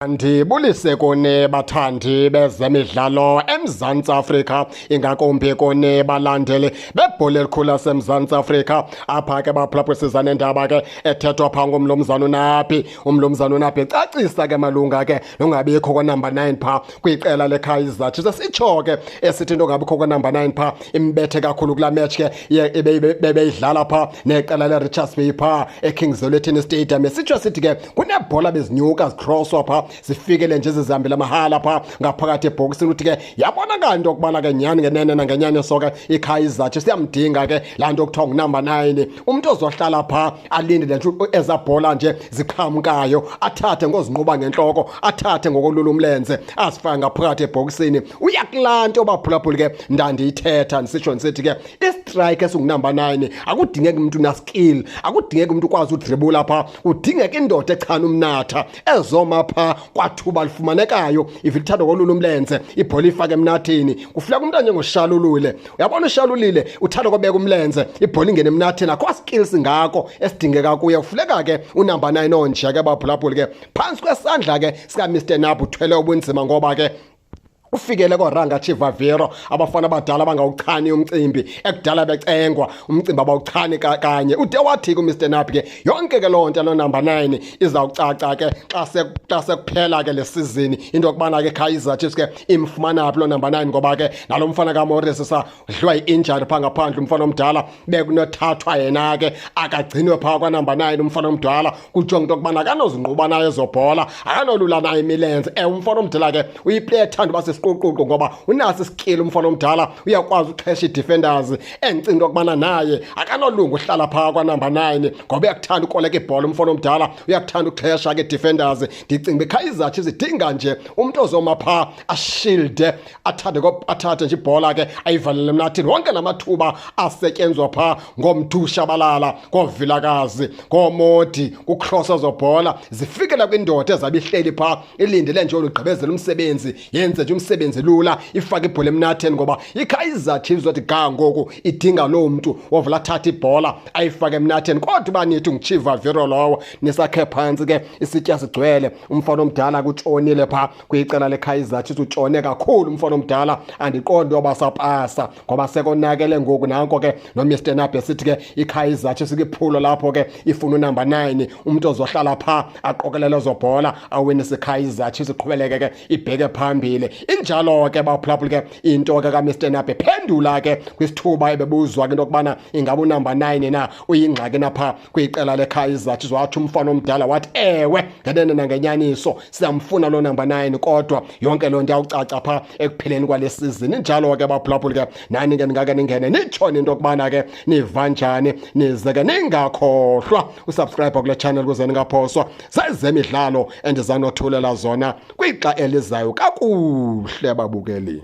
Ndibulise kone bathandi bezemidlalo eMzantsi Afrika, ingakumbi kone balandeli bebhola elikhulu laseMzantsi Afrika. Apha ke baphulaphula siza nendaba ke ethethwa phaa ngumlumzana uNapi. Umlumzana uNapi cacisa ke malunga ke nongabikho konumber 9 phaa kwiqela leKaizer Chiefs. Sitsho ke esithi into ngabikho konumber 9 phaa imbethe kakhulu kulaa match ke bebeyidlala phaa neqela leRichards Bay phaa eKing's Stadium. Sitsho sithi ke kunebhola bezinyuka zicrosswa phaa zifikele nje zizihambela mahala phaa ngaphakathi ebhokisini. Uthi ke yabona kanti okubana ke nyani ngenene nangenyani soke iKaizer Chiefs siyamdinga ke laa nto kuthiwa ngunumber 9, umntu ozohlala phaa alindele nje ezabhola nje ziqhamukayo, athathe ngozinquba ngentloko, athathe ngokolula umlenze, azifake ngaphakathi ebhokisini. Uya kulaa nto baphulaphuli ke ndandiyithetha ndisitsho ndisithi ke istrike esingunumber 9 akudingeki umntu unaskill, akudingeki umntu ukwazi udribula phaa, udingeka indoda echana umnatha ezoma phaa kwathuba lifumanekayo. If lithatha kolula umlenze ibhola ifake emnatheni, kufuneka umntu njengoshalulule. Uyabona ushalulile uthanda kobeka umlenze ibhola ingene emnatheni, akho skills ngako esidingeka kuye. Kufuneka ke unumber 9 onje ke baphulaphuli ke phantsi kwesandla ke sika Mr Nabu uthwele ubunzima, ngoba ke ufikele koRanga Chivaviro abafana abadala bangawuchani umcimbi ekudala becengwa umcimbi abawuchani kanye. Ude wathi kuMr Napi ke yonke ke loo nto number 9 izawucaca ke xa sekuphela ke le season into yokubana ke Kaizer Chiefs ke imfumana phi lo number 9, ngoba ke nalo mfana kaMorris sadliwa yi-injury phaa ngaphandle. Umfana omdala bekunothathwa yena ke akagcinwe phaa kwanumber 9. Umfana omdala kutsho into yokubana akanozinquba nayo ezobhola, akanolula nayo imilenze. Umfana omdala ke uyiplayer ethanda uba qoqoqo ngoba unasi skill. Umfana omdala uyakwazi uxhesha i-defenders. Endicinga into yokubana naye akanolunga uhlala phaa kwanumber 9 ngoba uyakuthanda ukoleka ibhola. Umfana omdala uyakuthanda uxhesha ke defenders. Ndicinga iKaizer Chiefs idinga nje umntu ozoma phaa ashilde, athathe nje ibhola ke ayivalele emnathini. Wonke namathuba asetyenzwa phaa ngomthushabalala, ngovilakazi, ngomodi, kucrossa zobhola zifikela kwindoda ezabihleli phaa ilindele nje olugqibezela umsebenzi, yenze nje umsebenzi lula, ifake ibhola emnatheni. Ngoba iKaizer Chiefs wathi ga ngoku idinga loo mntu wovula thatha ibhola ayifake emnatheni. Kodwa banithi nguChivaviro lowo nisakhe phantsi ke isitya sigcwele. Umfana omdala kutshonile phaa kwicala leKaizer Chiefs, utshone kakhulu umfana omdala. Andiqondi yoba sapasa ngoba sekonakele ngoku. Nanko ke noMr Nabi sithi ke iKaizer Chiefs ikiphulo lapho ke ifuna unumber 9, umntu ozohlala phaa aqokelele zobhola awinise iKaizer Chiefs iqhubeleke ke ibheke phambili. Injalo ke baphulaphuli ke into ke kaMr Nabi phendula ke kwisithuba ebebuzwa ke into yokubana ingaba unumber 9 na uyingxaki napha kwiqela leKaizer Chiefs. Wathi umfana omdala wathi ewe ngenene nangenyaniso siyamfuna lo number 9, kodwa yonke loo nto yawucaca phaa ekupheleni kwale season. Injalo ke baphulaphuli ke nani ke ningake ningene nitshone into yokubana ke niva njani, nize ke ningakhohlwa usubscribe kule channel kuze ningaphoswa zezemidlalo endizanothulela zona kwixa elizayo kakuhle babukeli.